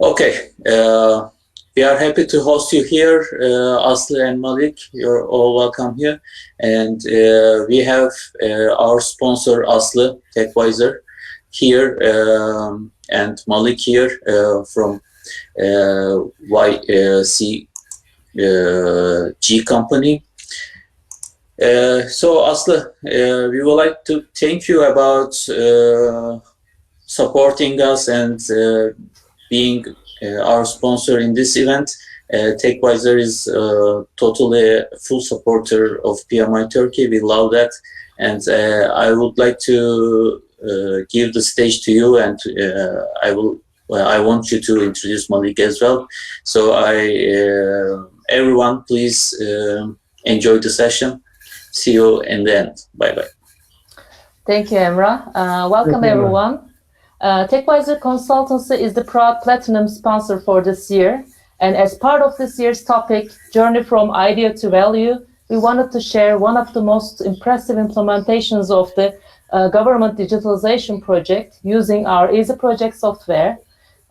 Okay, we are happy to host you here, Aslı and Malik. You're all welcome here. And we have our sponsor, Aslı, TechWiser, here, and Malik here from YCG company. So, Aslı, we would like to thank you about supporting us and being our sponsor in this event. TechWiser is totally a full supporter of PMI Turkey. We love that. And I would like to give the stage to you, and I want you to introduce Malik as well. So everyone, please enjoy the session. See you in the end. Bye-bye. Thank you, Emrah. Welcome, everyone. TechWiser Consultancy is the proud platinum sponsor for this year. And as part of this year's topic, Journey from Idea to Value, we wanted to share one of the most impressive implementations of the government digitalization project using our Easy Project software.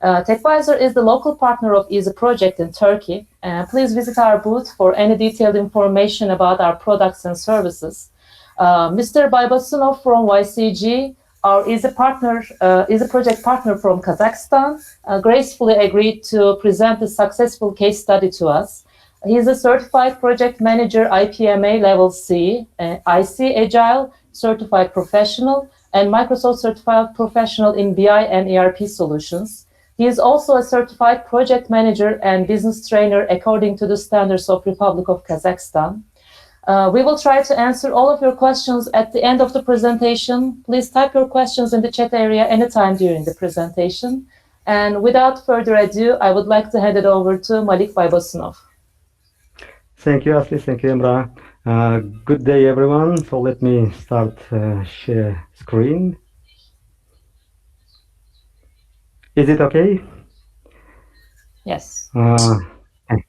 TechWiser is the local partner of Easy Project in Turkey. Please visit our booth for any detailed information about our products and services. Mr. Baybasunov from YCG, our Easy Project partner from Kazakhstan, gracefully agreed to present a successful case study to us. He is a certified project manager, IPMA level C, IC Agile certified professional, and Microsoft certified professional in BI and ERP solutions. He is also a certified project manager and business trainer according to the standards of Republic of Kazakhstan. We will try to answer all of your questions at the end of the presentation. Please type your questions in the chat area anytime during the presentation. And without further ado, I would like to hand it over to Malik Baybasunov. Thank you, Asli. Thank you, Emrah. Good day, everyone. So let me start share screen. Is it okay? Yes. Thanks.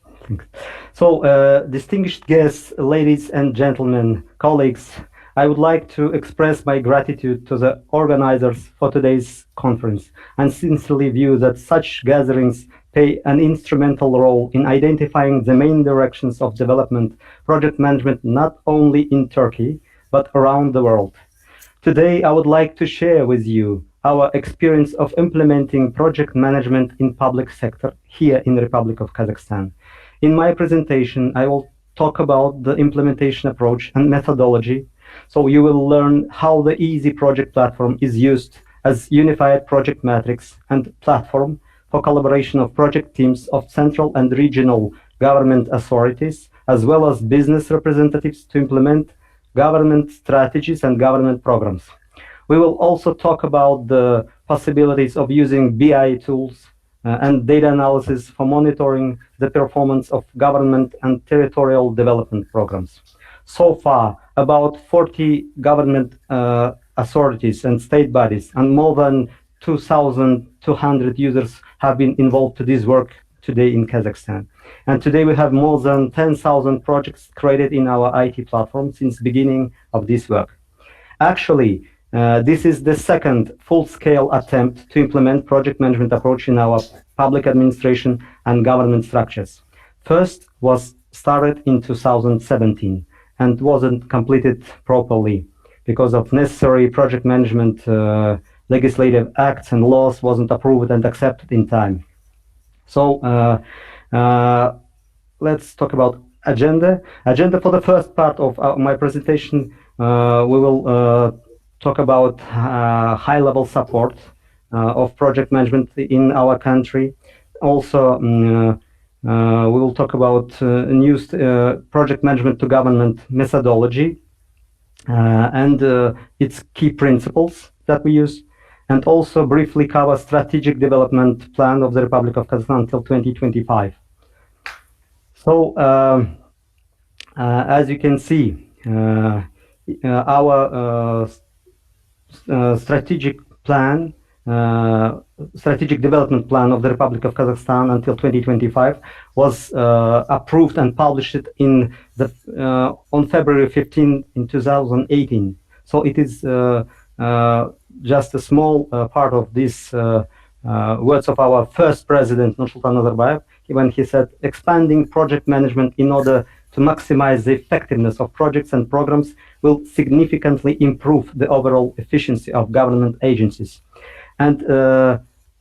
So, distinguished guests, ladies and gentlemen, colleagues, I would like to express my gratitude to the organizers for today's conference and sincerely view that such gatherings play an instrumental role in identifying the main directions of development project management not only in Turkey, but around the world. Today, I would like to share with you our experience of implementing project management in public sector here in the Republic of Kazakhstan. In my presentation, I will talk about the implementation approach and methodology. So you will learn how the Easy Project platform is used as unified project matrix and platform for collaboration of project teams of central and regional government authorities, as well as business representatives to implement government strategies and government programs. We will also talk about the possibilities of using BI tools and data analysis for monitoring the performance of government and territorial development programs. So far, about 40 government authorities and state bodies and more than 2,200 users have been involved to this work today in Kazakhstan. And today we have more than 10,000 projects created in our IT platform since the beginning of this work. Actually, this is the second full-scale attempt to implement project management approach in our public administration and government structures. First was started in 2017 and wasn't completed properly because of necessary project management legislative acts and laws wasn't approved and accepted in time. So let's talk about agenda. Agenda for the first part of my presentation, we will talk about high-level support of project management in our country. Also, we will talk about new project management to government methodology and its key principles that we use, and also briefly cover strategic development plan of the Republic of Kazakhstan until 2025. So, as you can see, our strategic plan, strategic development plan of the Republic of Kazakhstan until 2025 was approved and published in on February 15 in 2018. So it is just a small part of this words of our first president, Nursultan Nazarbayev, when he said, expanding project management in order to maximize the effectiveness of projects and programs will significantly improve the overall efficiency of government agencies. And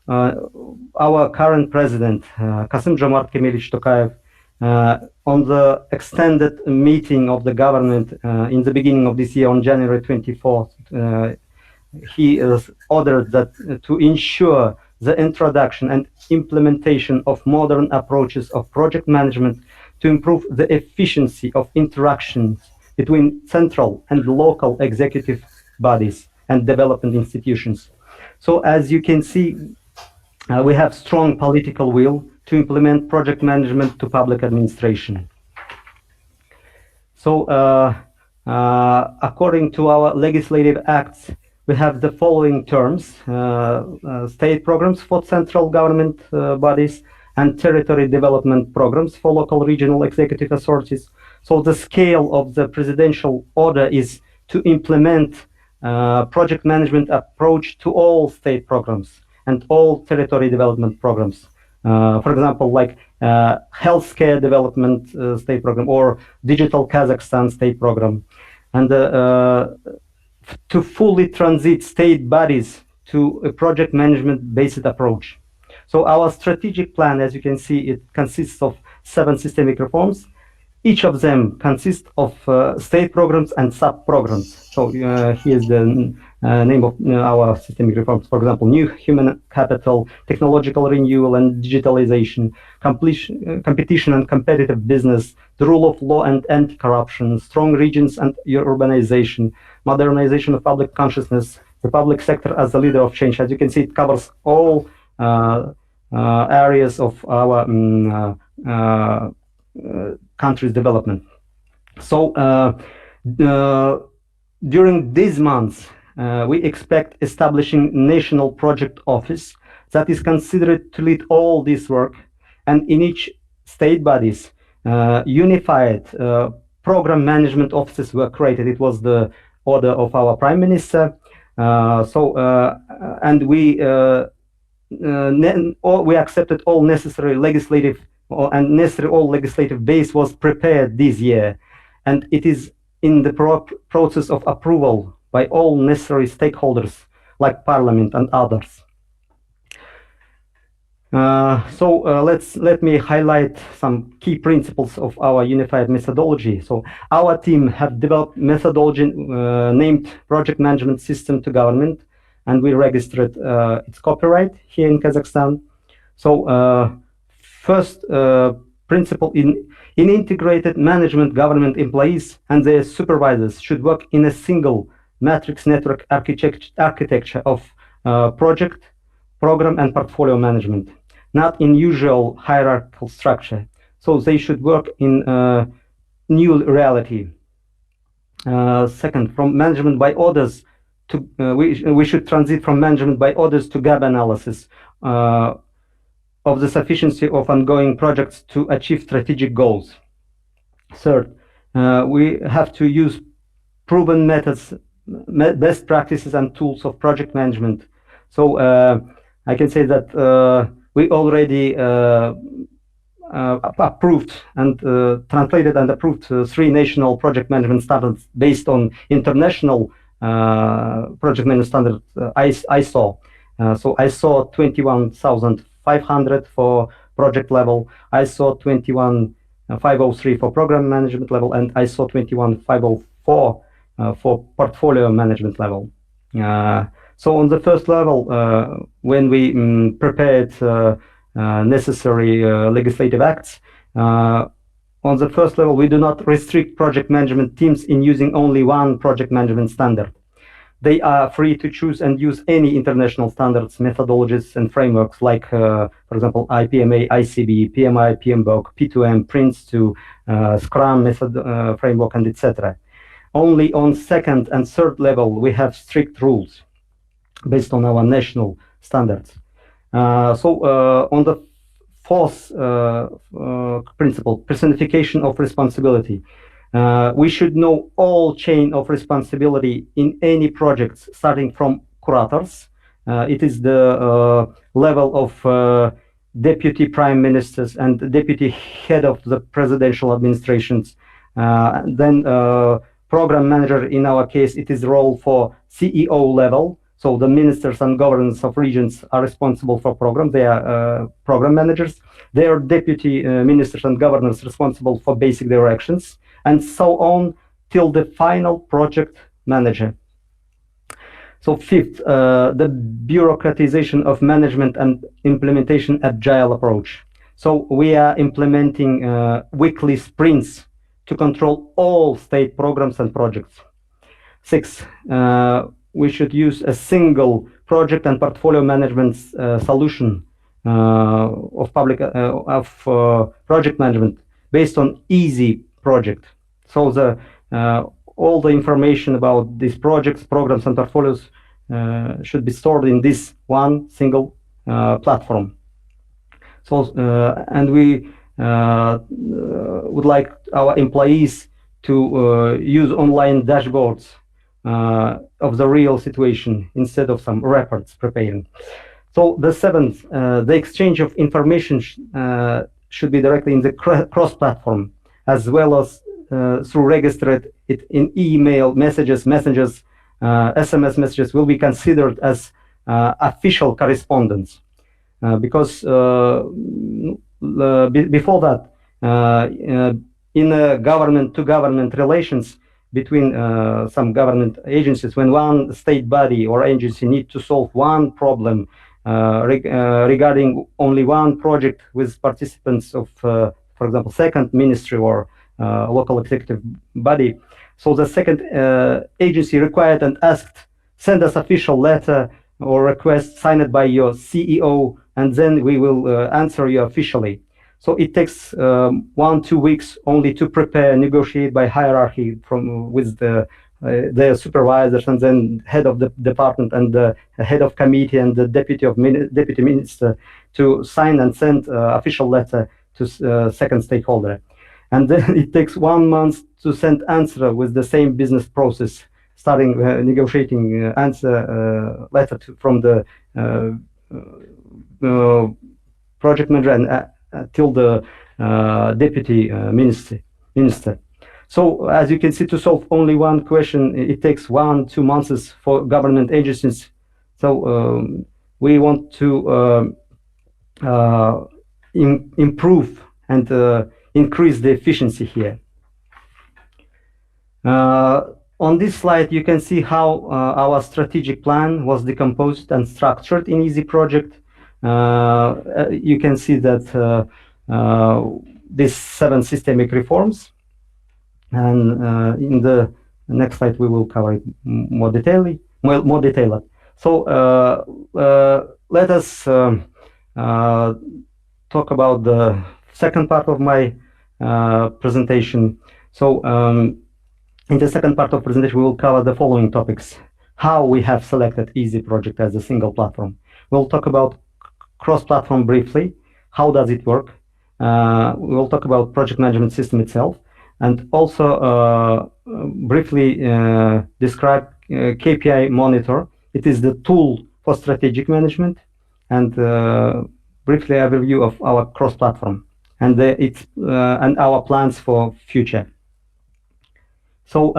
our current president, Kasım-Jomart Kemalievich Tokayev, on the extended meeting of the government in the beginning of this year on January 24th, he ordered that to ensure the introduction and implementation of modern approaches of project management to improve the efficiency of interactions between central and local executive bodies and development institutions. So as you can see, we have strong political will to implement project management to public administration. So according to our legislative acts, we have the following terms: state programs for central government bodies and territory development programs for local regional executive authorities. So the scale of the presidential order is to implement project management approach to all state programs and all territory development programs. For example, like healthcare development state program or digital Kazakhstan state program. And to fully transit state bodies to a project management based approach. So our strategic plan, as you can see, it consists of 7 systemic reforms. Each of them consists of state programs and sub-programs. So here's the name of our systemic reforms. For example, new human capital, technological renewal and digitalization, competition and competitive business, the rule of law and anti-corruption, strong regions and urbanization, modernization of public consciousness, the public sector as a leader of change. As you can see, it covers all areas of our country's development. So during these months, we expect establishing national project office that is considered to lead all this work, and in each state bodies, unified program management offices were created. It was the order of our Prime Minister. And we accepted all necessary legislative all legislative base was prepared this year, and it is in the process of approval by all necessary stakeholders like Parliament and others. Let me highlight some key principles of our unified methodology. So our team have developed methodology named Project Management System to Government, and we registered its copyright here in Kazakhstan. So first principle, in integrated management, government employees and their supervisors should work in a single matrix network architecture of project, program and portfolio management, not in usual hierarchical structure. So they should work in new reality. Second, from management by orders to we should transit from management by orders to gap analysis of the sufficiency of ongoing projects to achieve strategic goals. Third, we have to use proven methods, best practices and tools of project management. So I can say that we already approved and translated and approved 3 national project management standards based on international project management standard ISO. So ISO 21500 for project level, ISO 21503 for program management level, and ISO 21504 for portfolio management level. So on the first level, when we prepared necessary legislative acts, on the first level, we do not restrict project management teams in using only one project management standard. They are free to choose and use any international standards, methodologies, and frameworks like, for example, IPMA, ICB, PMI, PMBOK, P2M, Prince2, Scrum method framework, and etc. Only on second and third level, we have strict rules based on our national standards. On the fourth principle, personification of responsibility. We should know all chain of responsibility in any projects, starting from curators, It is the level of deputy prime ministers and deputy head of the presidential administrations. Then program manager, in our case, it is role for CEO level. So the ministers and governors of regions are responsible for program. They are program managers. They are deputy ministers and governors responsible for basic directions, and so on till the final project manager. So fifth, the bureaucratization of management and implementation agile approach. So we are implementing weekly sprints to control all state programs and projects. Six, we should use a single project and portfolio management solution of project management based on easy project. So the all the information about these projects, programs, and portfolios should be stored in this one single platform. So, and we would like our employees to use online dashboards of the real situation instead of some reports preparing. So the seventh, the exchange of information should be directly in the cross-platform, as well as through registered it in email messages, SMS messages will be considered as official correspondence, because before that, in government-to-government relations between some government agencies, when one state body or agency need to solve one problem regarding only one project with participants of, for example, second ministry or local executive body. So the second agency required and asked, send us official letter or request signed by your CEO, and then we will answer you officially. So it takes 1-2 weeks only to prepare, negotiate by hierarchy with the supervisors, and then head of the department and the head of committee and the deputy minister to sign and send official letter to second stakeholder. And then it takes 1 month to send answer with the same business process, starting negotiating answer letter from the project manager and till the deputy minister. So as you can see, to solve only one question, it takes 1-2 months for government agencies. So we want to improve and increase the efficiency here. On this slide, you can see how our strategic plan was decomposed and structured in EASY project. You can see that these 7 systemic reforms, and in the next slide we will cover it more detailed. So let us talk about the second part of my presentation. So in the second part of presentation, we will cover the following topics: how we have selected EASY project as a single platform. We'll talk about cross-platform briefly. How does it work? We will talk about project management system itself, and also briefly describe KPI Monitor. It is the tool for strategic management, and briefly overview of our cross-platform and and our plans for future. So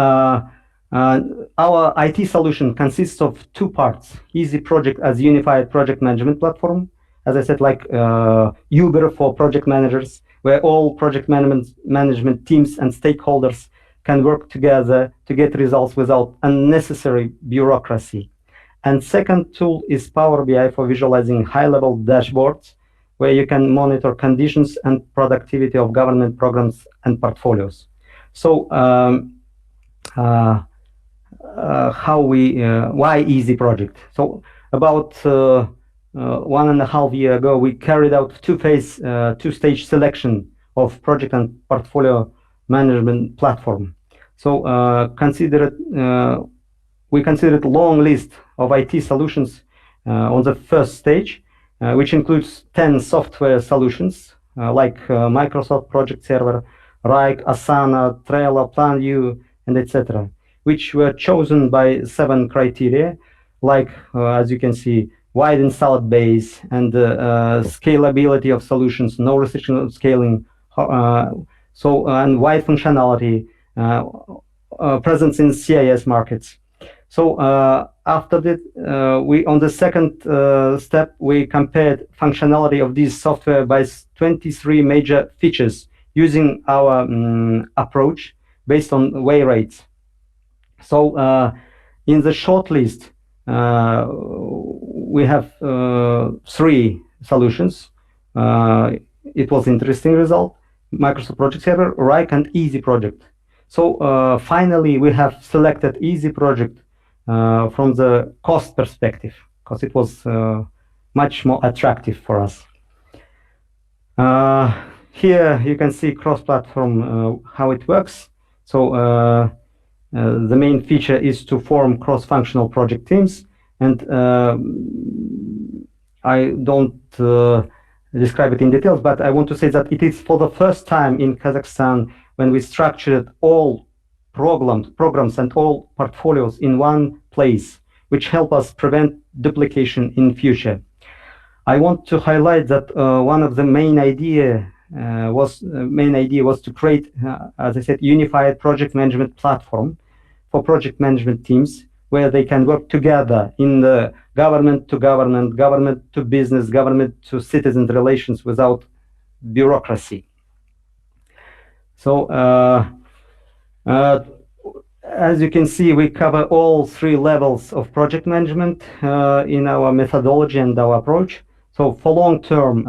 our IT solution consists of 2 parts: EASY project as unified project management platform, as I said, like Uber for project managers, where all project management teams and stakeholders can work together to get results without unnecessary bureaucracy. And second tool is Power BI for visualizing high-level dashboards, where you can monitor conditions and productivity of government programs and portfolios. So why EASY project? So about 1.5 years ago, we carried out two-stage selection of project and portfolio management platform. So we considered a long list of IT solutions on the first stage, which includes 10 software solutions like Microsoft Project Server, Rike, Asana, Trello, PlanView, and etc., which were chosen by 7 criteria, like as you can see, wide installed base, and scalability of solutions, no restriction of scaling, and wide functionality, presence in CIS markets. So after that, on the second step, we compared functionality of this software by 23 major features using our approach based on way rates. So in the short list, we have 3 solutions. It was interesting result: Microsoft Project Server, RIKE, and Easy Project. So finally, we have selected Easy Project from the cost perspective, because it was much more attractive for us. Here you can see cross-platform, how it works. So the main feature is to form cross-functional project teams, and I don't describe it in details, but I want to say that it is for the first time in Kazakhstan when we structured all programs and all portfolios in one place, which help us prevent duplication in future. I want to highlight that one of the main idea was to create, as I said, unified project management platform for project management teams, where they can work together in the government to government, government to business, government to citizen relations without bureaucracy. So as you can see, we cover all 3 levels of project management in our methodology and our approach. So for long term,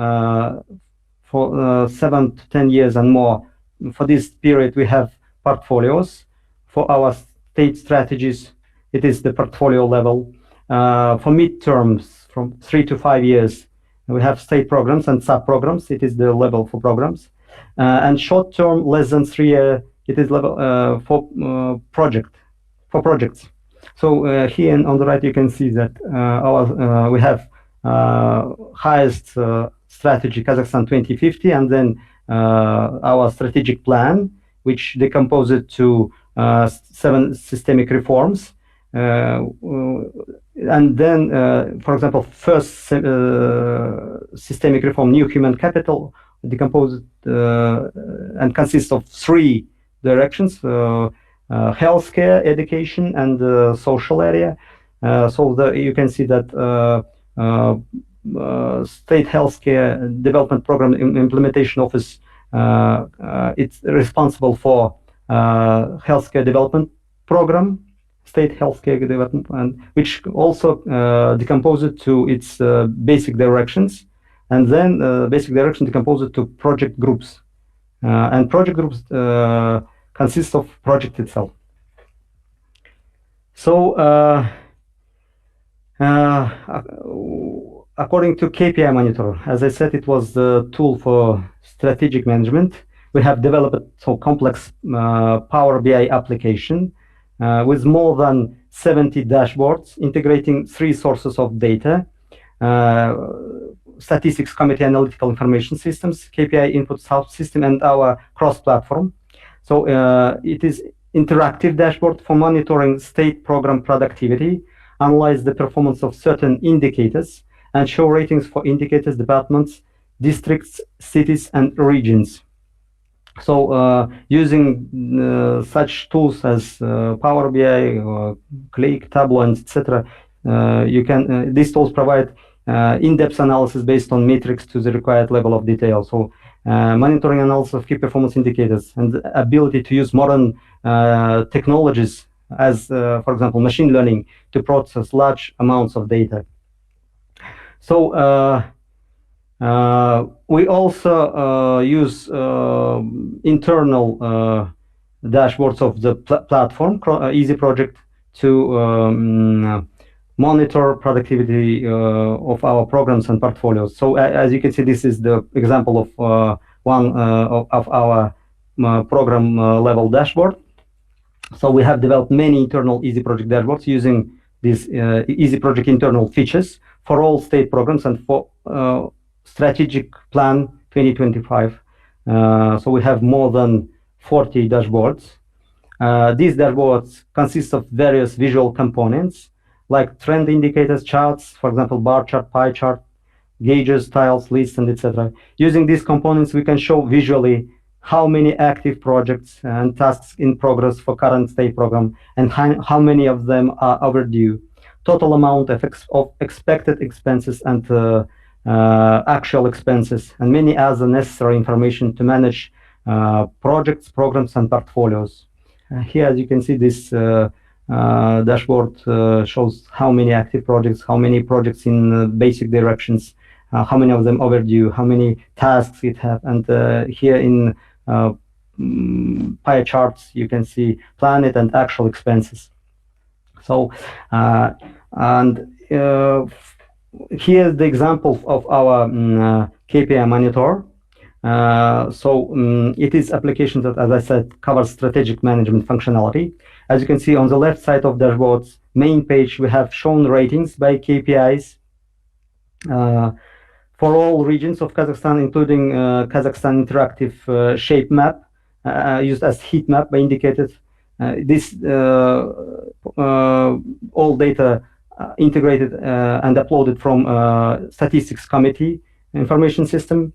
for 7 to 10 years and more, for this period, we have portfolios. For our state strategies, it is the portfolio level. For midterms, from 3 to 5 years, we have state programs and sub-programs. It is the level for programs. And short term, less than 3 years, it is level for projects. So here on the right, you can see that we have highest strategy, Kazakhstan 2050, and then our strategic plan, which decomposed to 7 systemic reforms. And then, for example, first systemic reform, new human capital, decomposed and consists of 3 directions: healthcare, education, and social area. So you can see that State Healthcare Development Program Implementation Office, it's responsible for healthcare development program, state healthcare development, which also decomposed to its basic directions, and then basic direction decomposed to project groups, and project groups consist of project itself. So according to KPI Monitor, as I said, it was the tool for strategic management. We have developed so complex Power BI application with more than 70 dashboards, integrating 3 sources of data: statistics committee analytical information systems, KPI input system, and our cross-platform. So it is interactive dashboard for monitoring state program productivity, analyze the performance of certain indicators, and show ratings for indicators, departments, districts, cities, and regions. So using such tools as Power BI, Click, Tableau, and etc., these tools provide in-depth analysis based on metrics to the required level of detail. So monitoring analysis of key performance indicators and the ability to use modern technologies as, for example, machine learning to process large amounts of data. So we also use internal dashboards of the platform, Easy Project, to monitor productivity of our programs and portfolios. So as you can see, this is the example of one of our program level dashboard. So we have developed many internal Easy Project dashboards using these Easy Project internal features for all state programs and for strategic plan 2025. So we have more than 40 dashboards. These dashboards consist of various visual components like trend indicators, charts, for example, bar chart, pie chart, gauges, tiles, lists, and etc. Using these components, we can show visually how many active projects and tasks in progress for current state program and how many of them are overdue, total amount of expected expenses and actual expenses, and many other necessary information to manage projects, programs, and portfolios. Here, as you can see, this dashboard shows how many active projects, how many projects in basic directions, how many of them overdue, how many tasks it has, and here in pie charts you can see planned and actual expenses. So and here's the example of our KPI monitor. It is application that, as I said, covers strategic management functionality. As you can see on the left side of dashboard's main page, we have shown ratings by KPIs for all regions of Kazakhstan, including Kazakhstan interactive shape map used as heat map by indicated. This all data integrated and uploaded from Statistics Committee information system.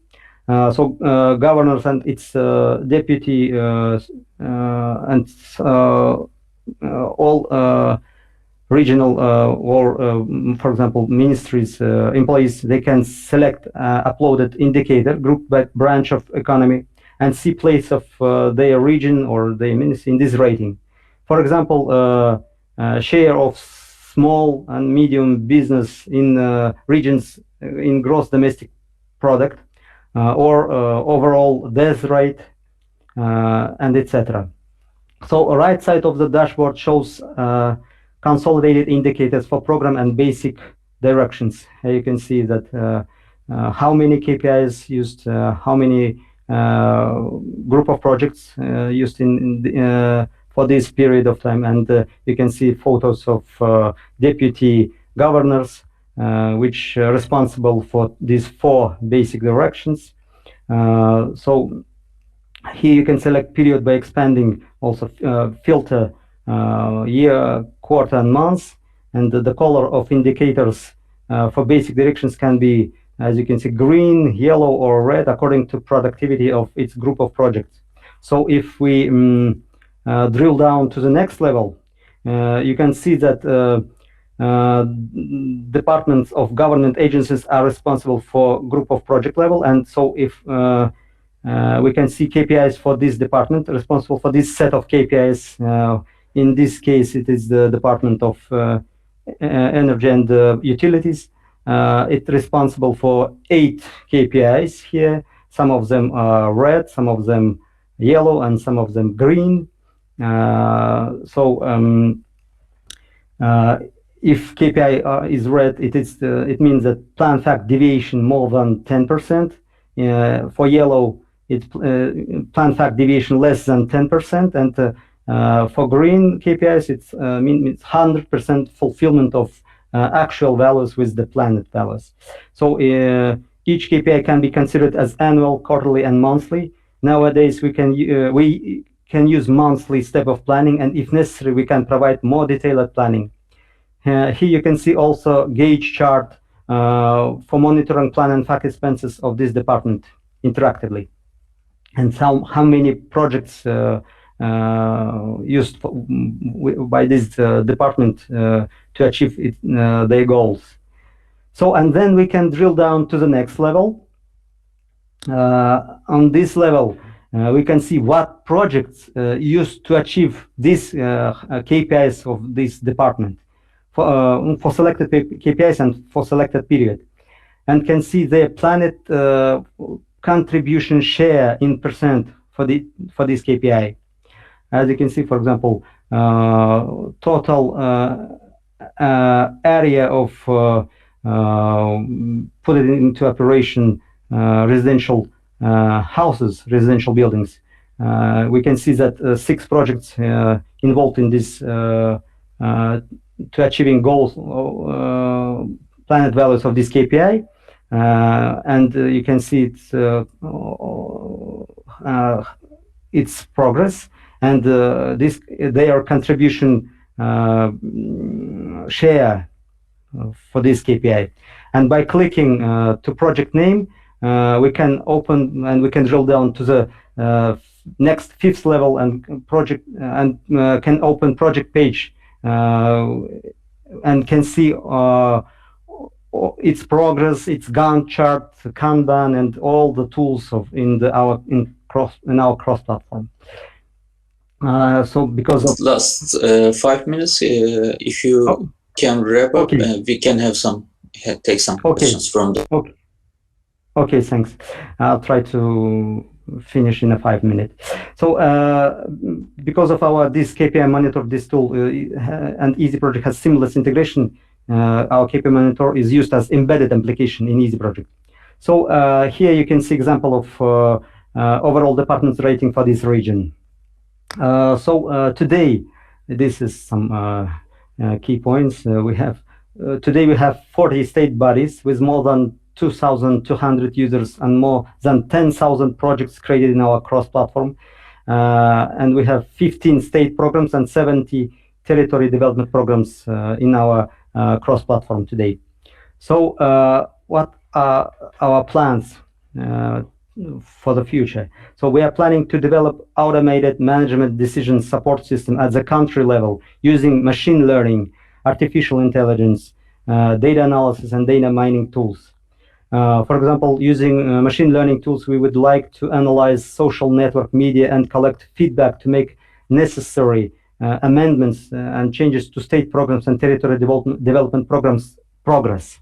Governors and its deputy and all regional or, for example, ministries, employees, they can select uploaded indicator grouped by branch of economy and see place of their region or their ministry in this rating. For example, share of small and medium business in regions in gross domestic product, or overall death rate, and etc. So right side of the dashboard shows consolidated indicators for program and basic directions. You can see that how many KPIs used, how many group of projects used for this period of time, and you can see photos of deputy governors, which are responsible for these 4 basic directions. So here you can select period by expanding, also filter year, quarter, and months, and the color of indicators for basic directions can be, as you can see, green, yellow, or red according to productivity of its group of projects. So if we drill down to the next level, you can see that departments of government agencies are responsible for group of project level, and so if we can see KPIs for this department responsible for this set of KPIs. In this case, it is the Department of Energy and Utilities. It's responsible for 8 KPIs here. Some of them are red, some of them yellow, and some of them green. If KPI is red, it means that plan fact deviation more than 10%. For yellow, it's plan fact deviation less than 10%, and for green KPIs, it's 100% fulfillment of actual values with the planned values. So each KPI can be considered as annual, quarterly, and monthly. Nowadays, we can use monthly step of planning, and if necessary, we can provide more detailed planning. Here you can see also gauge chart for monitoring plan and fact expenses of this department interactively, and how many projects used by this department to achieve their goals. So, and then we can drill down to the next level. On this level, we can see what projects used to achieve these KPIs of this department for selected KPIs and for selected period, and can see their planned contribution share in percent for this KPI. As you can see, for example, total area of put it into operation residential houses, residential buildings. We can see that 6 projects involved in this to achieving goals, planned values of this KPI, and you can see its progress, and their contribution share for this KPI. And by clicking to project name, we can open and we can drill down to the next fifth level and project and can open project page and can see its progress, its Gantt chart, Kanban, and all the tools in our cross platform. So because of last 5 minutes, if you can wrap up, okay. We can have take some questions from the. Okay, thanks. I'll try to finish in a 5 minute. So because of this KPI monitor, this tool and Easy Project has seamless integration, our KPI monitor is used as embedded application in Easy Project. So here you can see example of overall department's rating for this region. So today, this is some key points. Today we have 40 state bodies with more than 2,200 users and more than 10,000 projects created in our cross-platform. And we have 15 state programs and 70 territory development programs in our cross-platform today. So what are our plans for the future? So we are planning to develop automated management decision support system at the country level using machine learning, artificial intelligence, data analysis, and data mining tools. For example, using machine learning tools, we would like to analyze social network media and collect feedback to make necessary amendments and changes to state programs and territory development programs progress.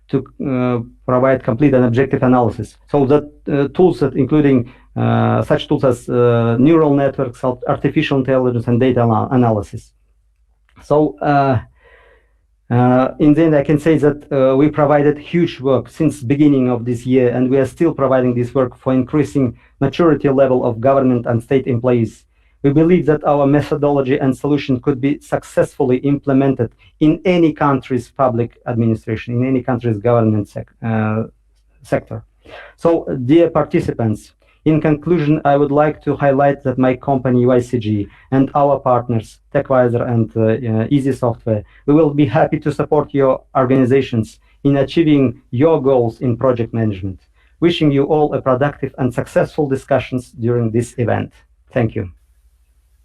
To provide complete and objective analysis. So that tools that including such tools as neural networks, artificial intelligence, and data analysis. So in the end, I can say that we provided huge work since beginning of this year, and we are still providing this work for increasing maturity level of government and state employees. We believe that our methodology and solution could be successfully implemented in any country's public administration, in any country's government sector. So, dear participants, in conclusion, I would like to highlight that my company, YCG, and our partners, TechVisor and Easy Software, we will be happy to support your organizations in achieving your goals in project management. Wishing you all a productive and successful discussions during this event. Thank you.